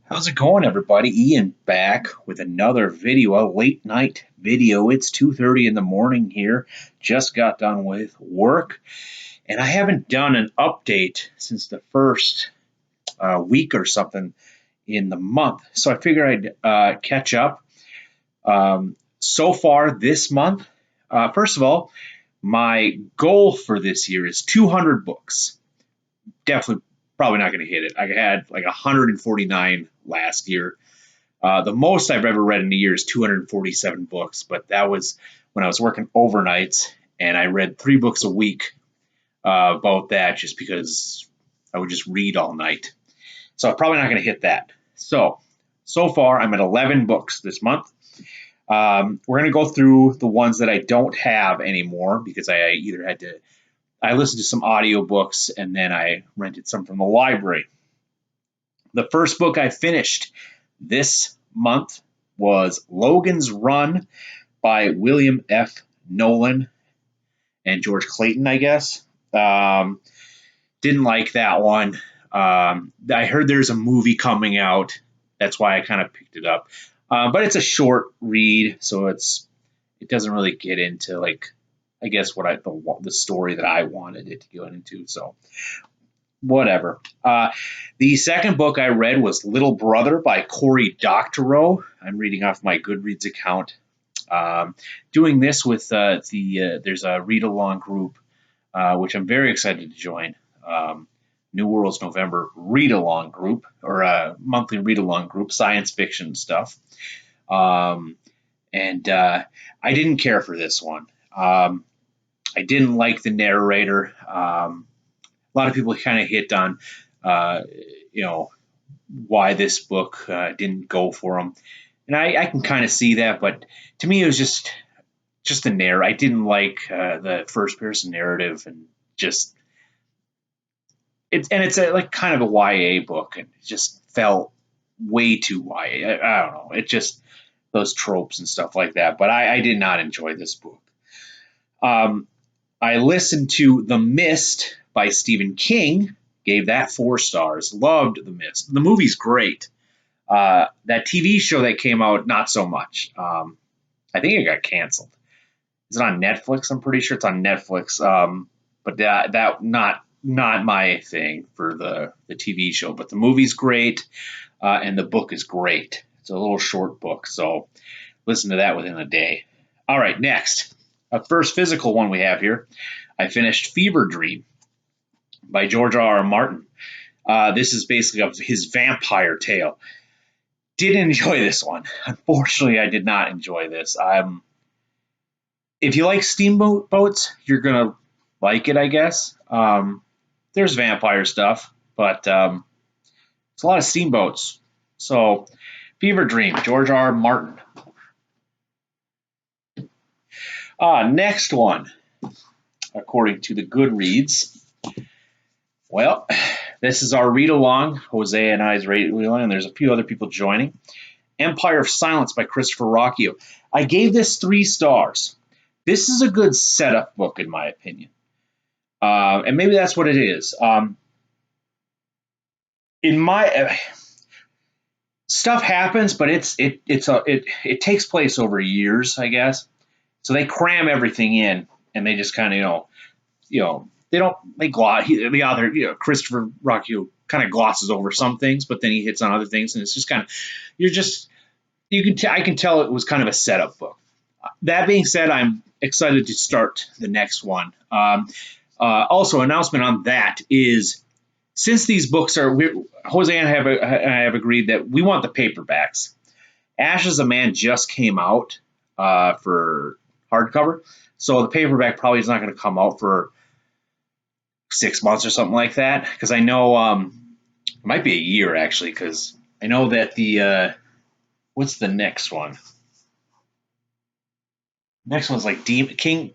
How's it going, everybody? Ian back with another video, a late night video. It's 2:30 in the morning here. Just got done with work, and I haven't done an update since the first week or something in the month. So I figured I'd catch up. So far this month, first of all, my goal for this year is 200 books. Definitely probably not going to hit it. I had like 149 last year. The most I've ever read in a year is 247 books, but that was when I was working overnights and I read 3 books a week about that just because I would just read all night. So I'm probably not going to hit that. So far I'm at 11 books this month. We're going to go through the ones that I don't have anymore because I listened to some audiobooks and then I rented some from the library. The first book I finished this month was Logan's Run by William F. Nolan and George Clayton, I guess. Didn't like that one. I heard there's a movie coming out. That's why I kind of picked it up. But it's a short read, so it doesn't really get into I guess the story that I wanted it to go into. So whatever. The second book I read was Little Brother by Cory Doctorow. I'm reading off my Goodreads account. Doing this with there's a read along group, which I'm very excited to join. New Worlds November read along group, or a monthly read along group, science fiction stuff. And I didn't care for this one. I didn't like the narrator. A lot of people kind of hit on, why this book didn't go for them, and I can kind of see that. But to me, it was just the narrative. I didn't like the first person narrative, and it's like kind of a YA book, and it just felt way too YA. I don't know. It just those tropes and stuff like that. But I did not enjoy this book. I listened to The Mist by Stephen King, gave that 4 stars, loved The Mist. The movie's great. That TV show that came out, not so much. I think it got canceled. Is it on Netflix? I'm pretty sure it's on Netflix. But that not my thing for the TV show. But the movie's great, and the book is great. It's a little short book, so listen to that within a day. All right, next. A first physical one we have here. I finished Fever Dream by George R. R. Martin. This is basically his vampire tale. Didn't enjoy this one. Unfortunately, I did not enjoy this. If you like steamboats, you're going to like it, I guess. There's vampire stuff, but it's a lot of steamboats. So, Fever Dream, George R. R. Martin. Next one, according to the Goodreads. Well, this is our read-along, Jose and I's read-along, and there's a few other people joining. Empire of Silence by Christopher Rocchio. I gave this 3 stars. This is a good setup book, in my opinion. And maybe that's what it is. Stuff happens, but it takes place over years, I guess. So they cram everything in, and they just kind of, the author, Christopher Rocchio kind of glosses over some things, but then he hits on other things, and it's just kind of, I can tell it was kind of a setup book. That being said, I'm excited to start the next one. Also, announcement on that is, since these books Jose and I have agreed that we want the paperbacks. Ashes of Man just came out for hardcover, so the paperback probably is not going to come out for 6 months or something like that, because I know it might be a year actually, because I know that the what's the next one? Next one's like King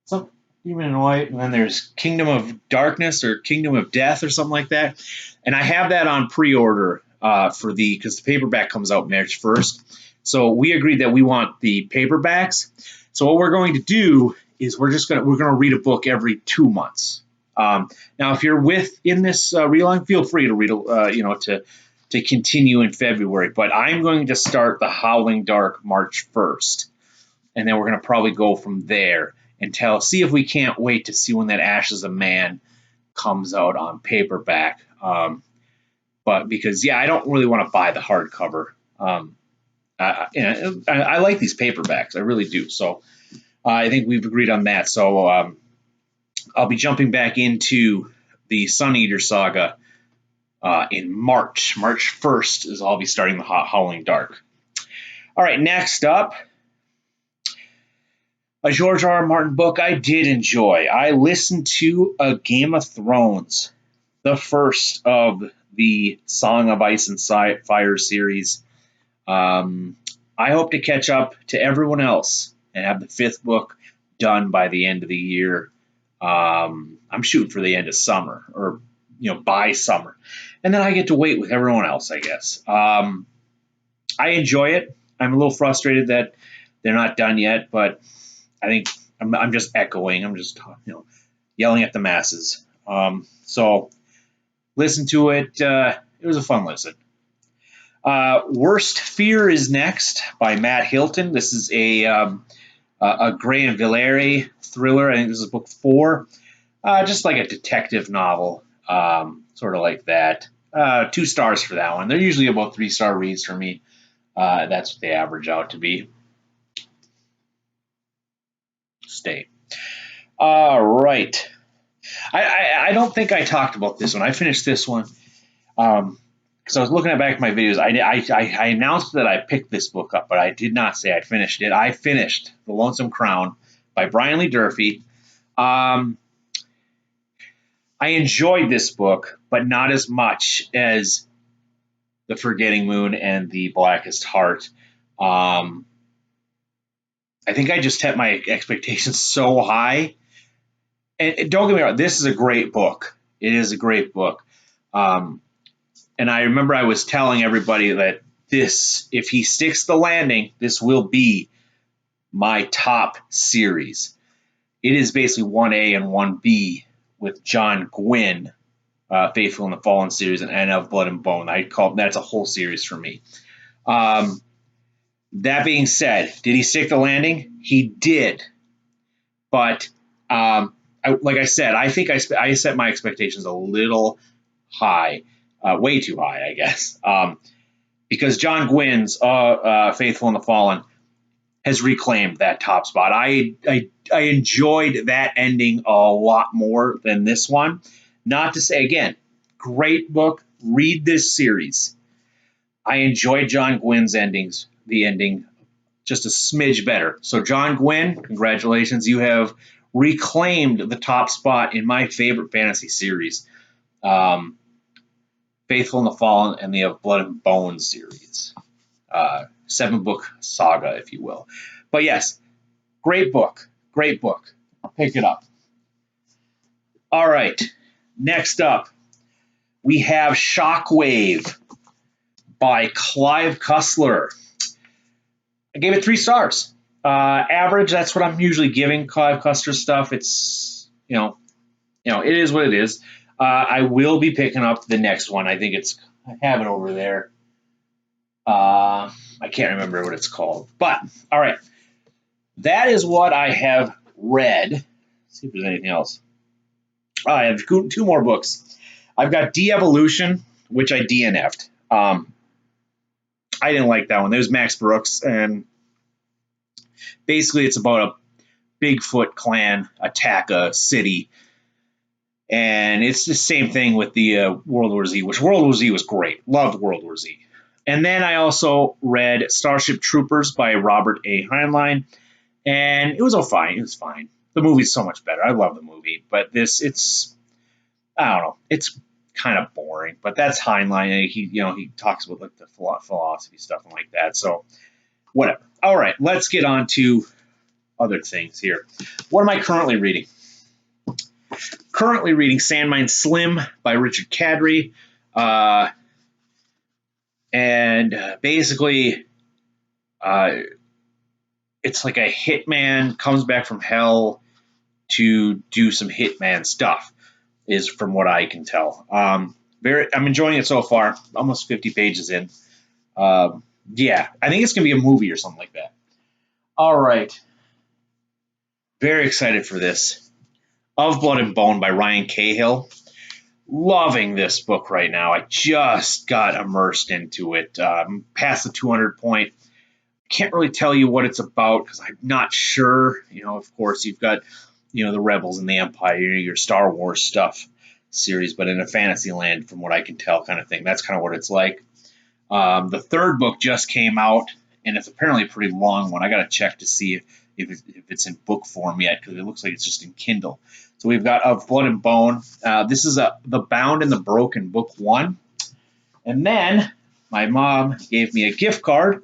some Demon in White, and then there's Kingdom of Darkness or Kingdom of Death or something like that, and I have that on pre-order because the paperback comes out March 1st. So we agreed that we want the paperbacks. So what we're going to do is we're going to read a book every 2 months. Now, if you're in this read along, feel free to read, to to continue in February. But I'm going to start the Howling Dark March 1st. And then we're going to probably go from there and see if we can't wait to see when that Ashes of Man comes out on paperback. But because, I don't really want to buy the hardcover. I like these paperbacks. I really do. So I think we've agreed on that. So I'll be jumping back into the Sun Eater saga in March. March 1st is I'll be starting the Howling Dark. All right, next up, a George R. R. Martin book I did enjoy. I listened to A Game of Thrones, the first of the Song of Ice and Fire series. I hope to catch up to everyone else and have the 5th book done by the end of the year. I'm shooting for the end of summer, or by summer, and then I get to wait with everyone else, I guess. I enjoy it. I'm a little frustrated that they're not done yet, but I think I'm just echoing. I'm just yelling at the masses. So listen to it. It was a fun listen. Worst Fear is next by Matt Hilton. This is a Graham Villere thriller. I think this is book 4. Just like a detective novel, sort of like that. 2 stars for that one. They're usually about 3-star reads for me. That's what they average out to be. Stay. All right. I don't think I talked about this one. I finished this one because I was looking back at my videos. I announced that I picked this book up, but I did not say I finished it. I finished The Lonesome Crown by Brian Lee Durfee. I enjoyed this book, but not as much as The Forgetting Moon and The Blackest Heart. I think I just set my expectations so high. And don't get me wrong, this is a great book. It is a great book. And I remember I was telling everybody that this, if he sticks the landing, this will be my top series. It is basically 1A and 1B with John Gwynne, Faithful in the Fallen series, and Of Blood and Bone. That's a whole series for me. That being said, did he stick the landing? He did. But like I said, I think I set my expectations a little high, way too high, I guess, because John Gwynne's Faithful in the Fallen has reclaimed that top spot. I enjoyed that ending a lot more than this one. Not to say, again, great book. Read this series. I enjoyed John Gwynne's endings. The ending just a smidge better. So John Gwynne, congratulations. You have reclaimed the top spot in my favorite fantasy series, Faithful in the Fallen and the Of Blood and Bone series. 7-book saga, if you will. But yes, great book. Great book. Pick it up. All right. Next up, we have Shockwave by Clive Cussler. I gave it 3 stars. Average, that's what I'm usually giving Clive Cussler stuff. It's, it is what it is. I will be picking up the next one. I have it over there. I can't remember what it's called. But, all right. That is what I have read. Let's see if there's anything else. I have 2 more books. I've got De-Evolution, which I DNF'd. I didn't like that one. There's Max Brooks, and basically it's about a Bigfoot clan attack a city. And it's the same thing with the World War Z, which World War Z was great. Loved World War Z. And then I also read Starship Troopers by Robert A. Heinlein, and it was all fine. It was fine. The movie's so much better. I love the movie, but I don't know. It's kind of boring, but that's Heinlein. He talks about like the philosophy stuff and like that. So whatever. All right, let's get on to other things here. What am I currently reading? Currently reading Sandmine Slim by Richard Cadre. And basically, it's like a hitman comes back from hell to do some hitman stuff, is from what I can tell. I'm enjoying it so far. Almost 50 pages in. Yeah, I think it's gonna be a movie or something like that. All right, very excited for this. Of Blood and Bone by Ryan Cahill. Loving this book right now. I just got immersed into it. Past the 200 point. Can't really tell you what it's about because I'm not sure. Of course, you've got, the Rebels and the Empire, your Star Wars stuff series, but in a fantasy land, from what I can tell, kind of thing. That's kind of what it's like. The third book just came out, and it's apparently a pretty long one. I got to check to see if it's in book form yet, because it looks like it's just in Kindle. So we've got Of Blood and Bone. This is The Bound and the Broken, book 1. And then my mom gave me a gift card,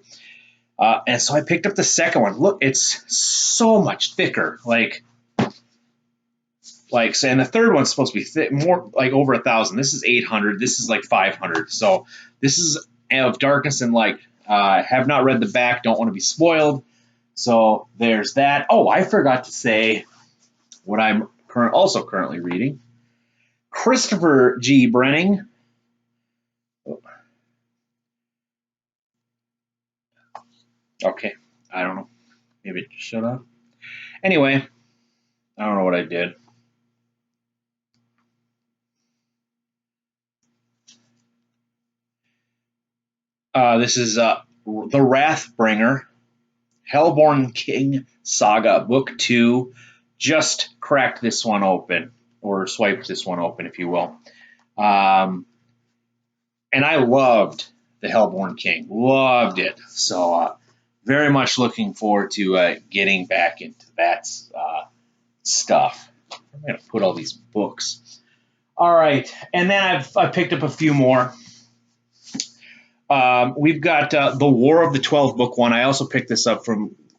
and so I picked up the second one. Look, it's so much thicker. And the third one's supposed to be thick, more like over 1,000. This is 800. This is like 500. So this is of Darkness and Light. Have not read the back. Don't want to be spoiled. So there's that. Oh, I forgot to say what I'm also currently reading. Christopher G. Brenning. Okay, I don't know. Maybe it just shut off. Anyway, I don't know what I did. This is The Wrathbringer, Hellborn King Saga, Book 2. Just cracked this one open, or swiped this one open, if you will. And I loved The Hellborn King. Loved it. So very much looking forward to getting back into that stuff. I'm going to put all these books. All right. And then I've picked up a few more. We've got The War of the 12, book 1. I also picked this up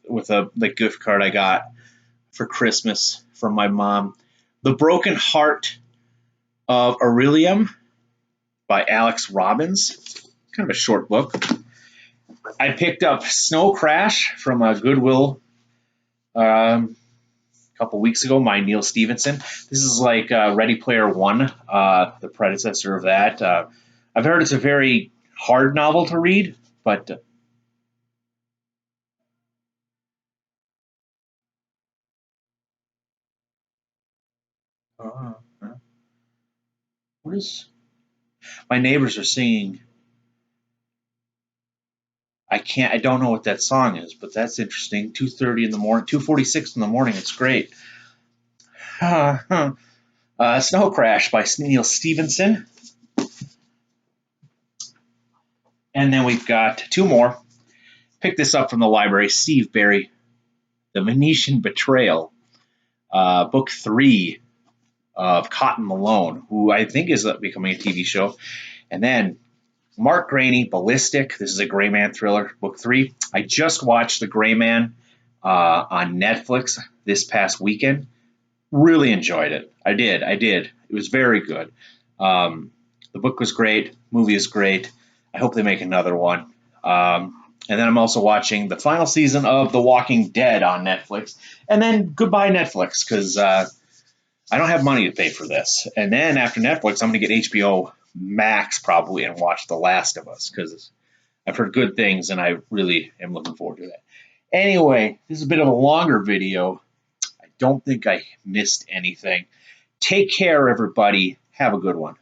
with the gift card I got for Christmas from my mom. The Broken Heart of Aurelium by Alex Robbins. Kind of a short book. I picked up Snow Crash from Goodwill a couple weeks ago, by Neil Stevenson. This is like Ready Player One, the predecessor of that. I've heard it's a very hard novel to read, but what is my neighbors are singing? I don't know what that song is, but that's interesting. 2:30 in the morning, 2:46 in the morning. It's great. Snow Crash by Neil Stevenson. And then we've got two more. Pick this up from the library. Steve Barry, The Venetian Betrayal, book 3 of Cotton Malone, who I think is becoming a TV show. And then Mark Graney, Ballistic. This is a Gray Man thriller, book 3. I just watched The Gray Man on Netflix this past weekend. Really enjoyed it. I did. It was very good. The book was great. Movie is great. I hope they make another one. And then I'm also watching the final season of The Walking Dead on Netflix. And then goodbye Netflix, because I don't have money to pay for this. And then after Netflix, I'm going to get HBO Max probably and watch The Last of Us, because I've heard good things and I really am looking forward to that. Anyway, this is a bit of a longer video. I don't think I missed anything. Take care, everybody. Have a good one.